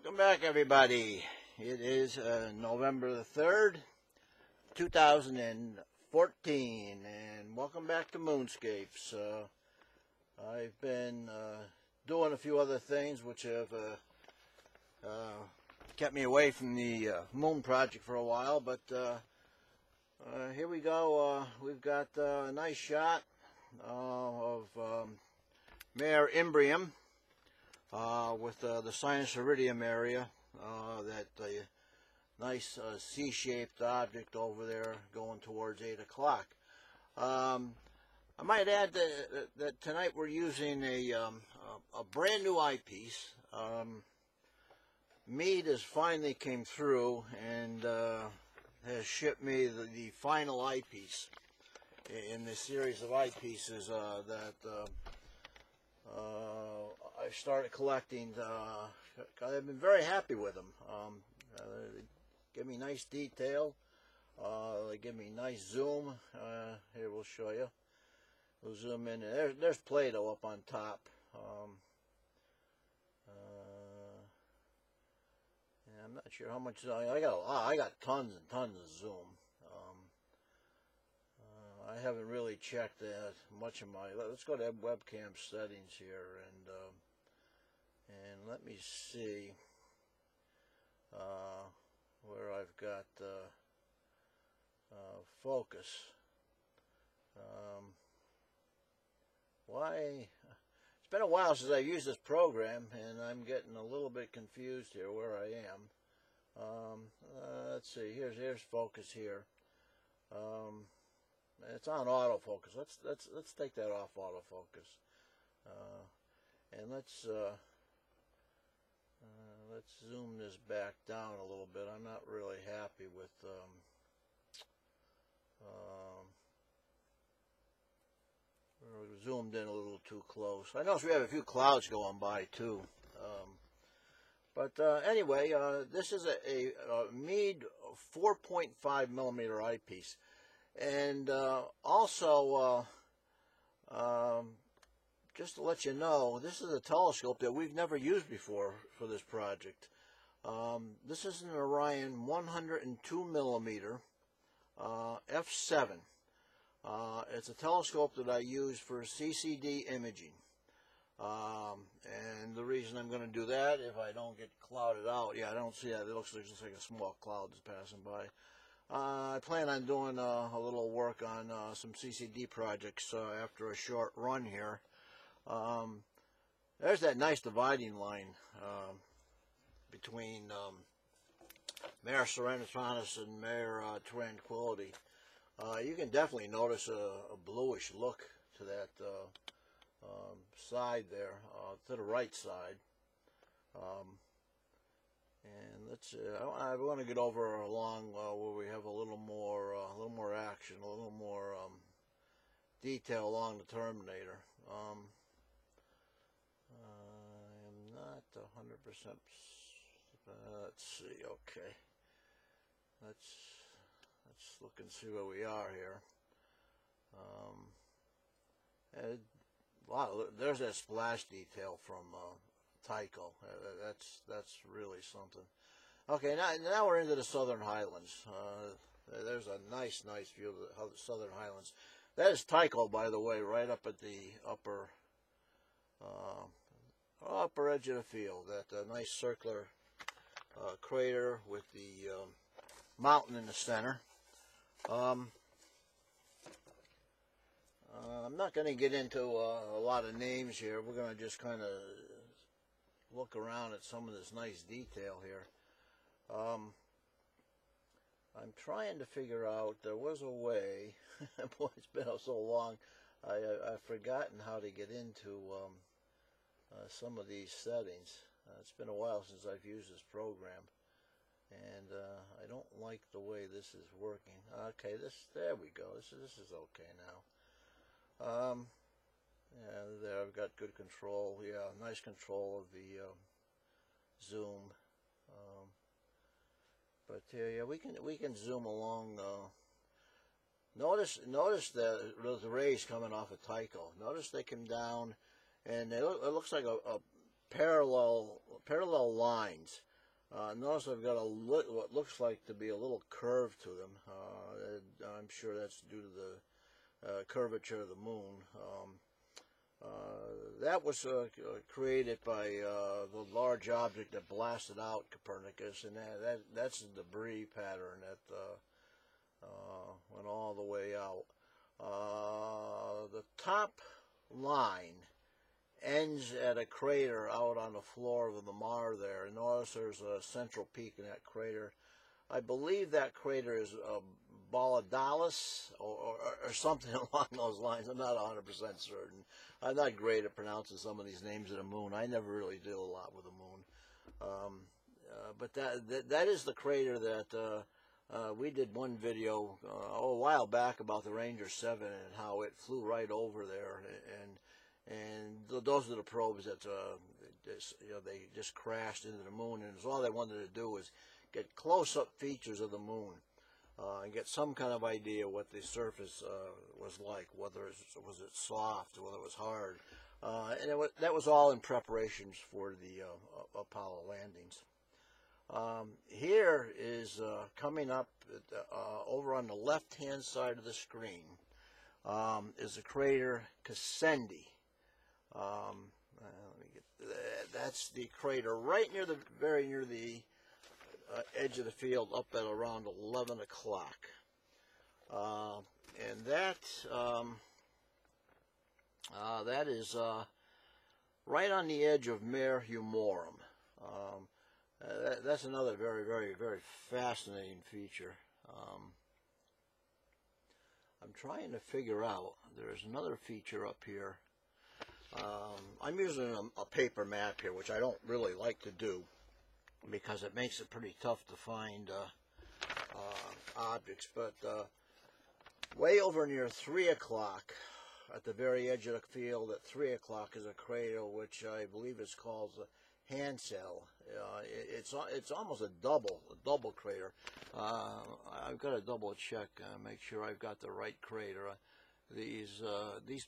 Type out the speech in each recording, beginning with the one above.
Welcome back, everybody. It is November the 3rd, 2014, and welcome back to Moonscapes. I've been doing a few other things which have kept me away from the moon project for a while, but here we go. We've got a nice shot of Mare Imbrium. With the Sinus Iridum area, that nice C-shaped object over there going towards 8 o'clock. I might add that tonight we're using a brand new eyepiece. Meade has finally came through and has shipped me the final eyepiece in this series of eyepieces that I started collecting. I've been very happy with them. They give me nice detail. They give me nice zoom. Here, we'll show you. We'll zoom in. There's Play-Doh up on top. And I'm not sure how much I got. I got tons and tons of zoom. I haven't really checked much of my. Let's go to webcam settings here and let me see where I've got focus. Why? It's been a while since I've used this program, and I'm getting a little bit confused here where I am. Let's see. Here's focus here. It's on autofocus. Let's take that off autofocus, and let's zoom this back down a little bit. I'm not really happy with we're zoomed in a little too close. I notice we have a few clouds going by too. But anyway, this is a Meade 4.5 millimeter eyepiece. And also, just to let you know, this is a telescope that we've never used before for this project. This is an Orion 102 millimeter f7. It's a telescope that I use for CCD imaging. And the reason I'm going to do that, if I don't get clouded out, yeah, I don't see that. It looks like a small cloud that's passing by. I plan on doing a little work on some CCD projects after a short run here. There's that nice dividing line between Mare Serenitatis and Mare Tranquility. You can definitely notice a bluish look to that side there, to the right side. And let's. I want to get over along where we have a little more action, a little more detail along the terminator. I'm not 100%. Let's see. Okay. Let's look and see where we are here. Wow, there's that splash detail from Tycho. That's really something. Okay, now we're into the Southern Highlands. There's a nice view of the Southern Highlands. That is Tycho, by the way, right up at the upper edge of the field. That nice circular crater with the mountain in the center. I'm not going to get into a lot of names here. We're going to just kind of look around at some of this nice detail here. I'm trying to figure out, there was a way, boy, it's been so long, I've forgotten how to get into some of these settings. It's been a while since I've used this program, and I don't like the way this is working. Okay, there we go. This is okay now. Yeah, there I've got good control. Yeah, nice control of the zoom. But yeah, we can zoom along. Notice the rays coming off of Tycho. Notice they come down, and it looks like a parallel lines. Notice I've got what looks like to be a little curve to them. I'm sure that's due to the curvature of the moon. That was created by the large object that blasted out Copernicus, and that's the debris pattern that went all the way out. The top line ends at a crater out on the floor of the Mar there. And notice there's a central peak in that crater. I believe that crater is Balladalis or something along those lines. I'm not 100% certain. I'm not great at pronouncing some of these names of the moon. I never really deal a lot with the moon. But that is the crater that we did one video a while back about the Ranger 7 and how it flew right over there, and those are the probes that they just crashed into the moon, and all they wanted to do was get close-up features of the moon and get some kind of idea what the surface was like, whether was it soft, whether it was hard, and that was all in preparations for the Apollo landings. Here is coming up over on the left-hand side of the screen is the crater Gassendi. Let me get that's the crater right near very near the edge of the field, up at around 11 o'clock, and that is right on the edge of Mare Humorum. That's another very, very, very fascinating feature. I'm trying to figure out, there's another feature up here. I'm using a paper map here, which I don't really like to do because it makes it pretty tough to find objects. But way over near 3 o'clock, at the very edge of the field at 3 o'clock, is a crater which I believe is called Hansel. It's almost a double crater. I've got to double check, make sure I've got the right crater. These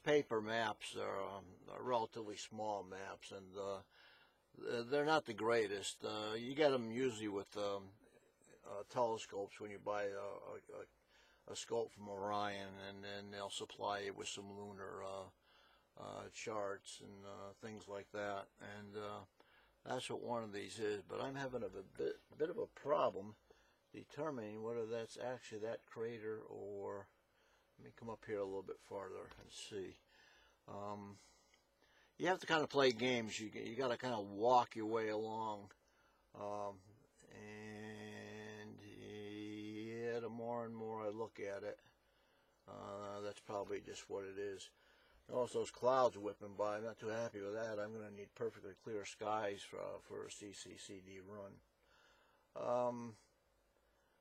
paper maps are relatively small maps, and they're not the greatest. You get them usually with telescopes when you buy a scope from Orion, and then they'll supply you with some lunar charts and things like that. And that's what one of these is. But I'm having a bit of a problem determining whether that's actually that crater or... Let me come up here a little bit farther and see. You have to kind of play games. You got to kind of walk your way along. And yeah, the more and more I look at it, that's probably just what it is. Also, those clouds whipping by. I'm not too happy with that. I'm going to need perfectly clear skies for a CCCD run.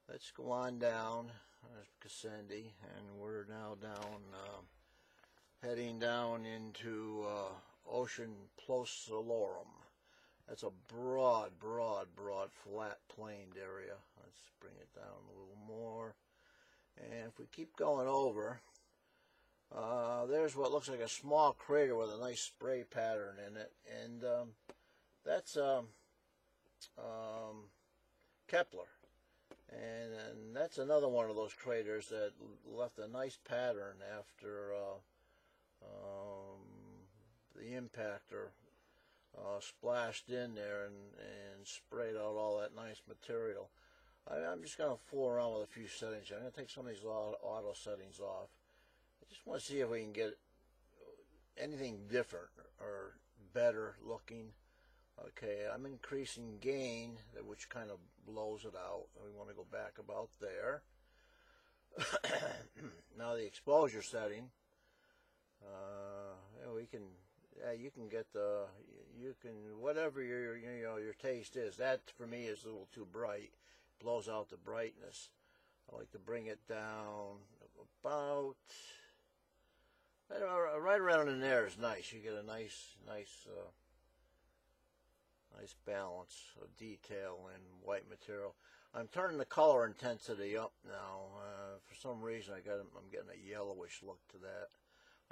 Let's go on down. There's Gassendi, and we're now down, heading down into Ocean Plosolorum. That's a broad, flat, planed area. Let's bring it down a little more. And if we keep going over, there's what looks like a small crater with a nice spray pattern in it, and that's Kepler. And that's another one of those craters that left a nice pattern after the impactor splashed in there and sprayed out all that nice material. I'm just going to fool around with a few settings. I'm going to take some of these auto settings off. I just want to see if we can get anything different or better looking. Okay, I'm increasing gain, which kind of blows it out. We want to go back about there. Now the exposure setting. You can get whatever your taste is. That for me is a little too bright. Blows out the brightness. I like to bring it down about right around in there is nice. You get a nice balance of detail and white material. I'm turning the color intensity up now. For some reason, I'm getting a yellowish look to that.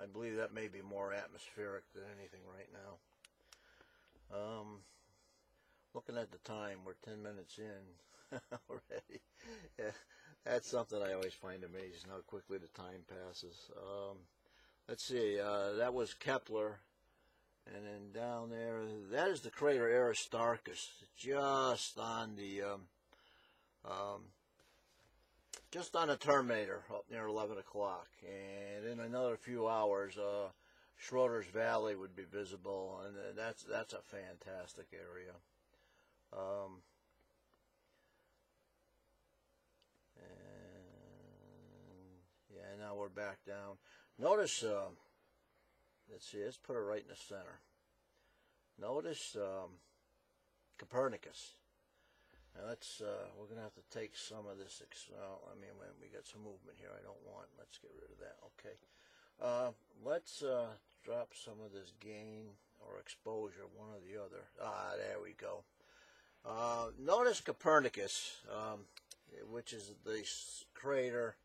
I believe that may be more atmospheric than anything right now. Looking at the time, we're 10 minutes in already. Yeah, that's something I always find amazing, how quickly the time passes. Let's see, that was Kepler. And then down there, that is the crater Aristarchus, just on the Terminator up near 11 o'clock. And in another few hours, Schroeder's Valley would be visible, and that's a fantastic area. And yeah, now we're back down. Notice, let's see, let's put it right in the center. Notice Copernicus. Now we're going to have to take some of this, I mean, when we got some movement here I don't want. Let's get rid of that. Okay. Let's drop some of this gain or exposure, one or the other. There we go. Notice Copernicus, which is the crater.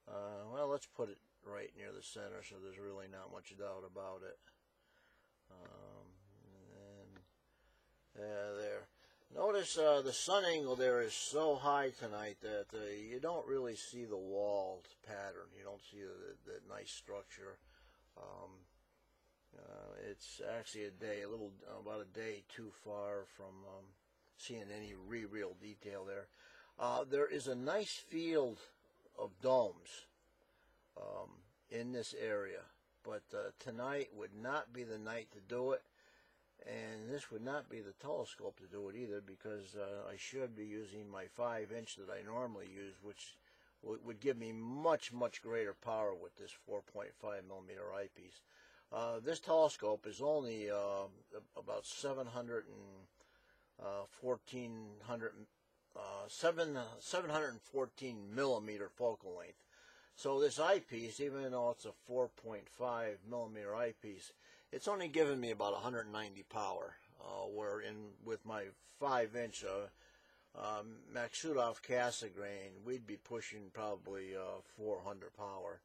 Well, let's put it right near the center so there's really not much doubt about it. There. Notice the sun angle there is so high tonight that you don't really see the walled pattern. You don't see the nice structure. It's actually about a day too far from seeing any real detail there. There is a nice field of domes in this area, but tonight would not be the night to do it. And this would not be the telescope to do it either, because I should be using my 5-inch that I normally use, which would give me much greater power with this 4.5 millimeter eyepiece. This telescope is only about 714 millimeter focal length. So this eyepiece, even though it's a 4.5 millimeter eyepiece, it's only given me about 190 power, where with my 5-inch Maksutov Cassegrain, we'd be pushing probably 400 power,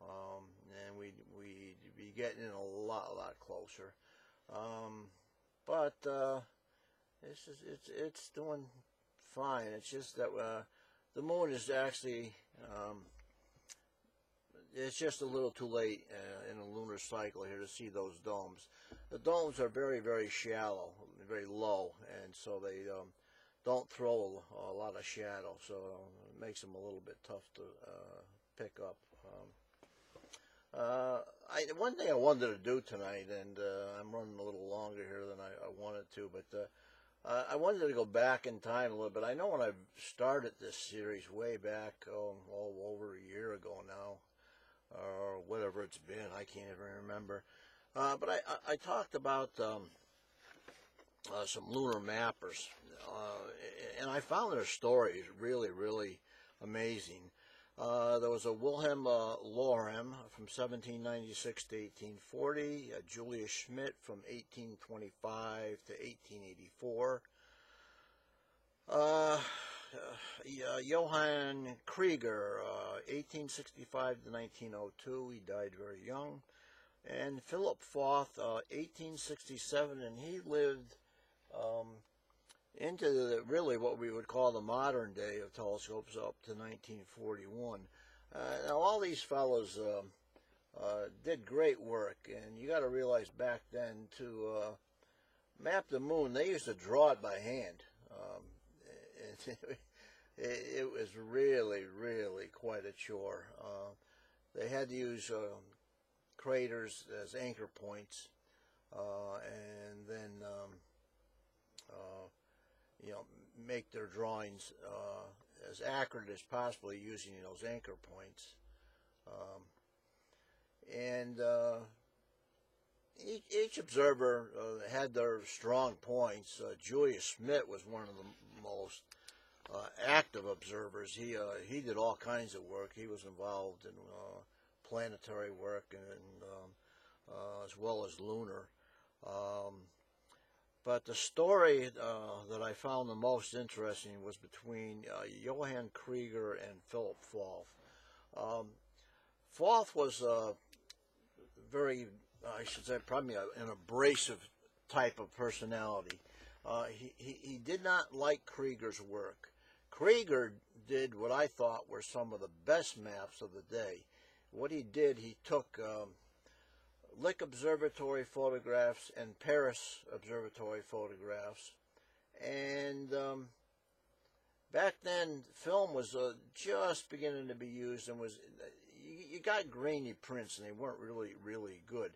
and we'd be getting in a lot closer. But it's doing fine. It's just that the moon is actually it's just a little too late in a lunar cycle here to see those domes. The domes are very shallow, very low, and so they don't throw a lot of shadow, so it makes them a little bit tough to pick up. One thing I wanted to do tonight, and I'm running a little longer here than I wanted to, but I wanted to go back in time a little bit. I know when I started this series way back, over a year ago now, or whatever it's been, I can't even remember. But I talked about some lunar mappers, and I found their stories really amazing. There was a Wilhelm Lorem from 1796 to 1840, Julius Schmidt from 1825 to 1884, Johann Krieger, 1865 to 1902, he died very young, and Philip Foth, 1867, and he lived into really what we would call the modern day of telescopes up to 1941. Now all these fellows did great work, and you got to realize back then to map the moon, they used to draw it by hand. It was really quite a chore. They had to use craters as anchor points, and then make their drawings as accurate as possible using those anchor points. And each observer had their strong points. Julius Schmidt was one of the most active observers. He did all kinds of work. He was involved in planetary work and as well as lunar. But the story that I found the most interesting was between Johann Krieger and Philip Foth. Foth was very, I should say, probably an abrasive type of personality. He did not like Krieger's work. Krieger did what I thought were some of the best maps of the day. What he did, he took Lick Observatory photographs and Paris Observatory photographs, and back then film was just beginning to be used, and you got grainy prints, and they weren't really good,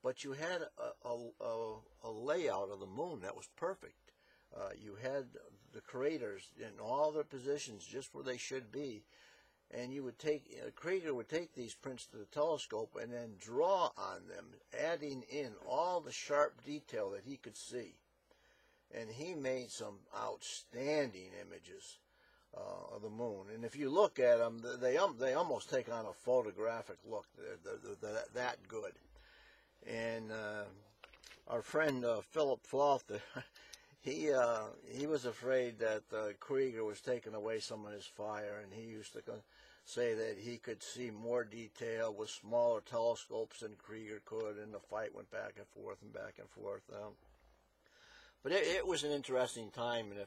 but you had a layout of the moon that was perfect. You had the craters in all their positions just where they should be, and you would Krieger would take these prints to the telescope and then draw on them, adding in all the sharp detail that he could see. And he made some outstanding images of the moon. And if you look at them, they almost take on a photographic look. They're that good. And our friend Philip Floth, he was afraid that Krieger was taking away some of his fire, and he used to say that he could see more detail with smaller telescopes than Krieger could, and the fight went back and forth and back and forth. But it was an interesting time, and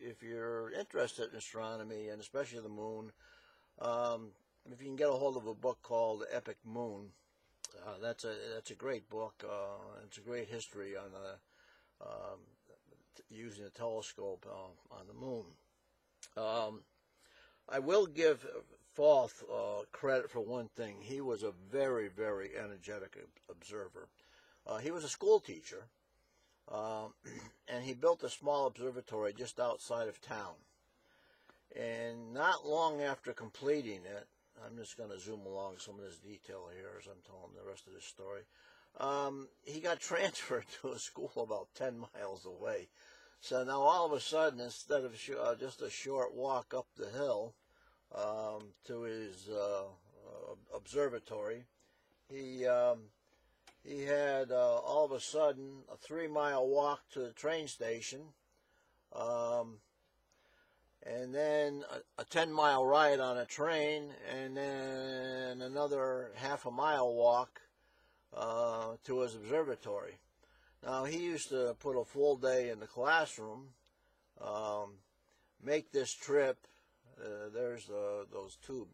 if you're interested in astronomy, and especially the moon, if you can get a hold of a book called Epic Moon, that's a great book. It's a great history on using a telescope on the moon. I will give Foth credit for one thing. He was a very energetic observer. He was a school teacher. And he built a small observatory just outside of town. And not long after completing it, I'm just going to zoom along some of this detail here as I'm telling the rest of this story, he got transferred to a school about 10 miles away. So now all of a sudden, instead of just a short walk up the hill to his observatory, he had all of a sudden a 3-mile walk to the train station, and then a 10-mile ride on a train, and then another half-a-mile walk to his observatory. Now, he used to put a full day in the classroom, make this trip. There's those two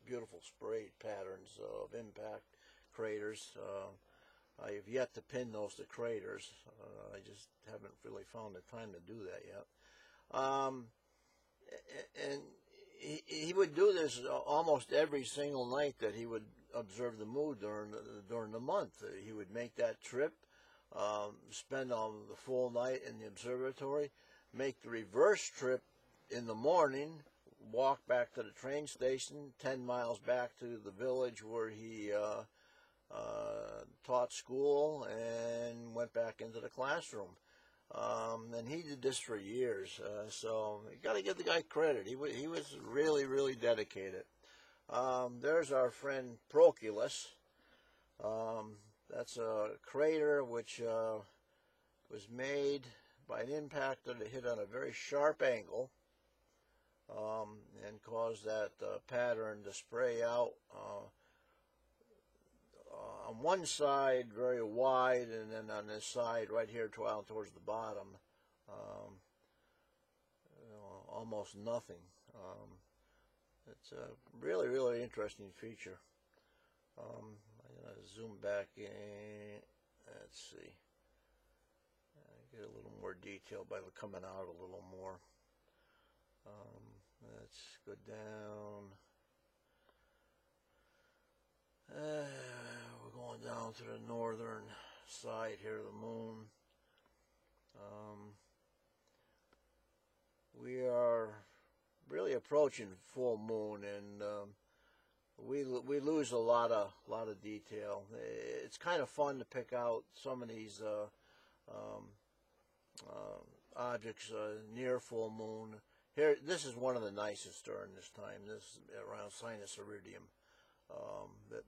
beautiful sprayed patterns of impact craters. I have yet to pin those to craters. I just haven't really found the time to do that yet. And he would do this almost every single night that he would observe the moon during the month. He would make that trip, spend the full night in the observatory, make the reverse trip in the morning, walk back to the train station, 10 miles back to the village where he taught school, and went back into the classroom. And he did this for years, so you got to give the guy credit. He was really dedicated. There's our friend Proculus. That's a crater which was made by an impact that hit on a very sharp angle, and caused that pattern to spray out on one side very wide, and then on this side right here towards the bottom, almost nothing. It's a really interesting feature. I'm going to zoom back in. Let's see. Get a little more detail by coming out a little more. Let's go down. We're going down to the northern side here of the moon. We are really approaching full moon, and we lose a lot of detail. It's kind of fun to pick out some of these objects near full moon. Here, this is one of the nicest during this time. This is around Sinus Iridum,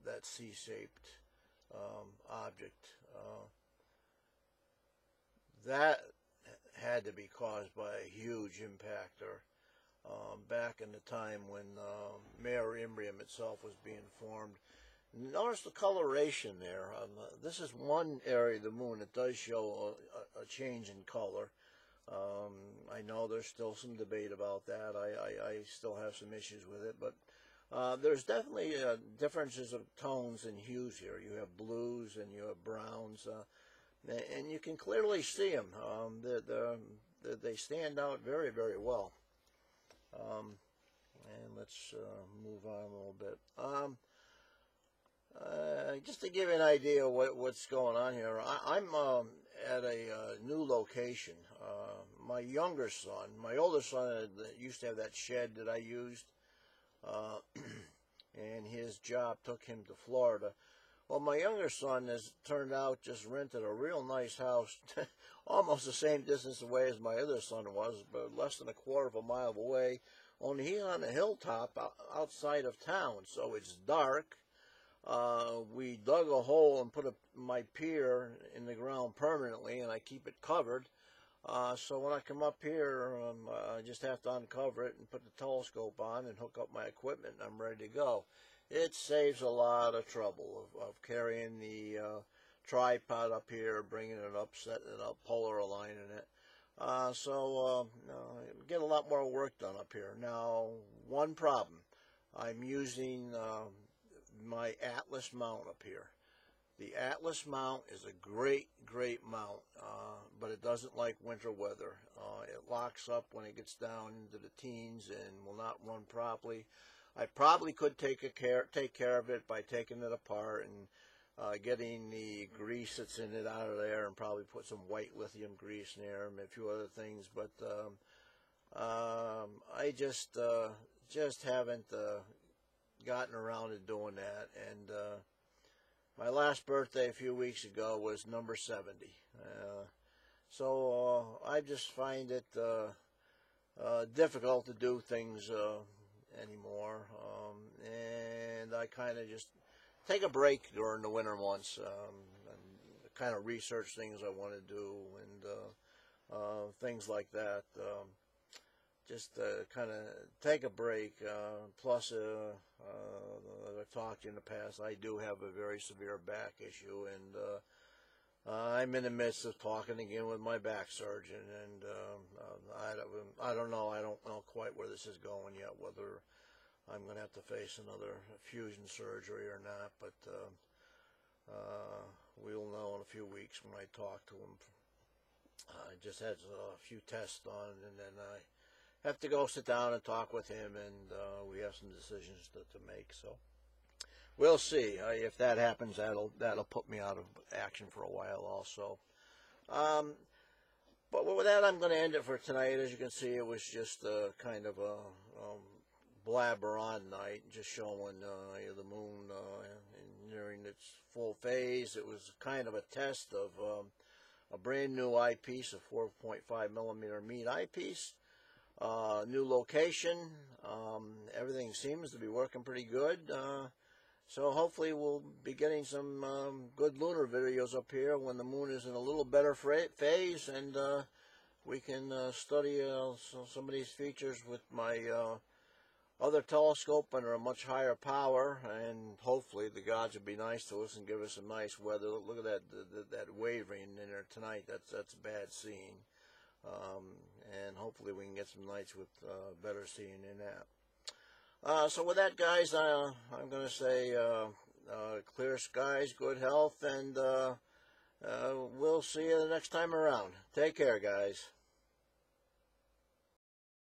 that C-shaped object. That had to be caused by a huge impactor back in the time when Mare Imbrium itself was being formed. Notice the coloration there. This is one area of the moon that does show a change in color. I know there's still some debate about that. I still have some issues with it, but there's definitely differences of tones and hues here. You have blues and you have browns, and you can clearly see them. They stand out very, very well. And let's move on a little bit. Just to give you an idea of what's going on here, I'm at a new location. My younger son, my older son used to have that shed that I used, and his job took him to Florida. Well, my younger son has turned out just rented a real nice house, almost the same distance away as my other son was, but less than a quarter of a mile away. Only he's on a hilltop outside of town, so it's dark. We dug a hole and put my pier in the ground permanently, and I keep it covered. So when I come up here, I just have to uncover it and put the telescope on and hook up my equipment, and I'm ready to go. It saves a lot of trouble of carrying the tripod up here, bringing it up, setting it up, polar aligning it. So get a lot more work done up here. Now, one problem. I'm using my Atlas mount up here. The Atlas mount is a great, great mount, but it doesn't like winter weather. It locks up when it gets down into the teens and will not run properly. I probably could take care of it by taking it apart and getting the grease that's in it out of there, and probably put some white lithium grease in there and a few other things. But I just haven't gotten around to doing that. And my last birthday a few weeks ago was number 70. So I just find it difficult to do things anymore, and I kind of just take a break during the winter months, and kind of research things I want to do, and things like that. Just kind of take a break. Plus, I've talked to you in the past, I do have a very severe back issue, and I'm in the midst of talking again with my back surgeon, and I don't know quite where this is going yet, whether I'm going to have to face another fusion surgery or not, but we'll know in a few weeks when I talk to him. I just had a few tests done, and then I have to go sit down and talk with him, and we have some decisions to make. So we'll see. If that happens, that'll put me out of action for a while also. But with that, I'm going to end it for tonight. As you can see, it was just kind of a blabber on night, just showing the moon nearing its full phase. It was kind of a test of a brand new eyepiece, a 4.5 millimeter Meade eyepiece. New location. Everything seems to be working pretty good. So hopefully we'll be getting some good lunar videos up here when the moon is in a little better phase, and we can study some of these features with my other telescope under a much higher power, and hopefully the gods will be nice to us and give us some nice weather. Look at that wavering in there tonight. That's bad seeing. And hopefully we can get some nights with better seeing in that. So with that, guys, I'm going to say clear skies, good health, and we'll see you the next time around. Take care, guys.